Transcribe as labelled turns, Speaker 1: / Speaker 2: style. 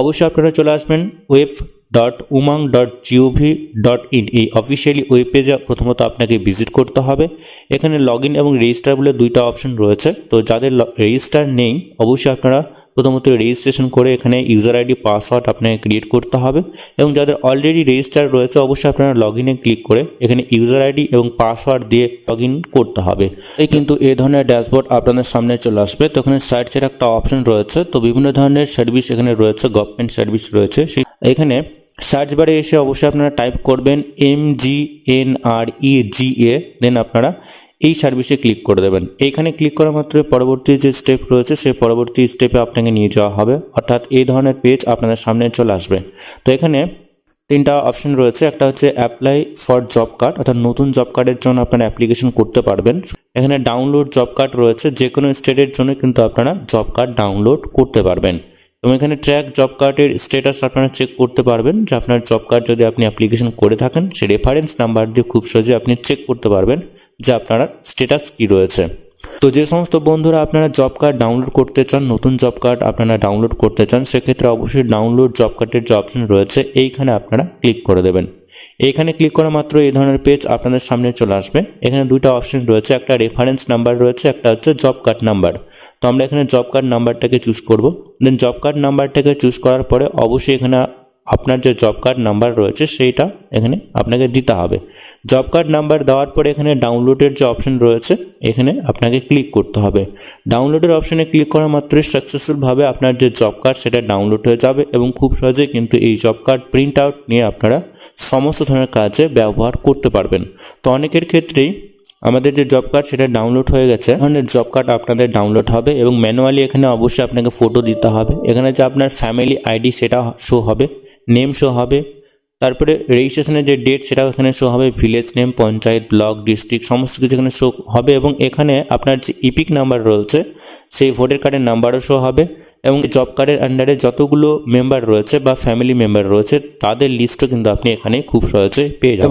Speaker 1: অবশ্যই আপনারা চলে আসবেন web.umang.gov.in এই অফিসিয়ালি ওয়েব পেজে প্রথমত আপনাকে ভিজিট করতে হবে। এখানে লগ ইন এবং রেজিস্টার বলে দুইটা অপশন রয়েছে। তো যাদের রেজিস্টার নেই অবশ্যই আপনারা প্রথমত রেজিস্ট্রেশন করে এখানে ইউজার আইডি পাসওয়ার্ড আপনাকে ক্রিয়েট করতে হবে, এবং যাদের অলরেডি রেজিস্টার রয়েছে অবশ্যই আপনারা লগ ইনে ক্লিক করে এখানে ইউজার আইডি এবং পাসওয়ার্ড দিয়ে লগ ইন করতে হবে। এই কিন্তু এই ধরনের ড্যাশবোর্ড আপনাদের সামনে চলে আসবে। তো এখানে সার্চের একটা অপশন রয়েছে। তো বিভিন্ন ধরনের সার্ভিস এখানে রয়েছে, গভর্নমেন্ট সার্ভিস রয়েছে। সেই এখানে সার্চ বারে এসে অবশ্যই আপনারা টাইপ করবেন MGNREGA, দেন আপনারা এই সার্ভিসে ক্লিক করে দেবেন। এইখানে ক্লিক করা মাত্র পরবর্তী যে স্টেপ রয়েছে সেই পরবর্তী স্টেপে আপনাকে নিয়ে যাওয়া হবে, অর্থাৎ এই ধরনের পেজ আপনাদের সামনে চলে আসবে। তো এখানে তিনটা অপশন রয়েছে। একটা হচ্ছে অ্যাপ্লাই ফর জব কার্ড, অর্থাৎ নতুন জব কার্ডের জন্য আপনারা অ্যাপ্লিকেশন করতে পারবেন। এখানে ডাউনলোড জব কার্ড রয়েছে, যে কোনো স্টেটের জন্য কিন্তু আপনারা জব কার্ড ডাউনলোড করতে পারবেন। এবং এখানে ট্র্যাক জব কার্ডের স্ট্যাটাস আপনারা চেক করতে পারবেন, যে আপনার জব কার্ড যদি আপনি অ্যাপ্লিকেশন করে থাকেন সেই রেফারেন্স নাম্বার দিয়ে খুব সহজে আপনি চেক করতে পারবেন যে আপনার স্ট্যাটাস কী রয়েছে। তো যে সমস্ত বন্ধুরা আপনারা জব কার্ড ডাউনলোড করতে চান, নতুন জব কার্ড আপনারা ডাউনলোড করতে চান, সেক্ষেত্রে অবশ্যই ডাউনলোড জব কার্ডের যে অপশন রয়েছে এইখানে আপনারা ক্লিক করে দেবেন। এইখানে ক্লিক করা মাত্র এই ধরনের পেজ আপনাদের সামনে চলে আসবে। এখানে দুটো অপশন রয়েছে, একটা রেফারেন্স নাম্বার রয়েছে, একটা হচ্ছে জব কার্ড নাম্বার। তো আমরা এখানে জব কার্ড নাম্বারটাকে চুজ করব। দেন জব কার্ড নাম্বারটাকে চুজ করার পরে অবশ্যই এখানে আপনার যে জব কার্ড নাম্বার রয়েছে সেইটা এখানে আপনাকে দিতে হবে। জব কার্ড নাম্বার দেওয়ার পরে এখানে ডাউনলোডের যে অপশন রয়েছে এখানে আপনাকে ক্লিক করতে হবে। ডাউনলোডের অপশনে ক্লিক করা মাত্রই সাকসেসফুলভাবে আপনার যে জব কার্ড সেটা ডাউনলোড হয়ে যাবে, এবং খুব সহজেই কিন্তু এই জব কার্ড প্রিন্ট আউট নিয়ে আপনারা সমস্ত ধরনের কাজে ব্যবহার করতে পারবেন। তো অনেকের ক্ষেত্রেই আমাদের যে জব কার্ড সেটা ডাউনলোড হয়ে গেছে, ধরনের জব কার্ড আপনাদের ডাউনলোড হবে, এবং ম্যানুয়ালি এখানে অবশ্যই আপনাকে ফটো দিতে হবে। এখানে যে আপনার ফ্যামিলি আইডি সেটা শো হবে, নেম শো হবে, তারপরে রেজিস্ট্রেশনের যে ডেট সেটাও এখানে শো হবে, village name, panchayat, block, district সমস্ত কিছু এখানে শো হবে, এবং এখানে আপনার যে ইপিক নাম্বার রয়েছে সেই ভোটার কার্ডের নাম্বারও শো হবে, এবং জব কার্ডের আন্ডারে যতগুলো মেম্বার রয়েছে বা ফ্যামিলি মেম্বার রয়েছে তাদের লিস্টও কিন্তু আপনি এখানে খুব সহজে পেয়ে যাবেন।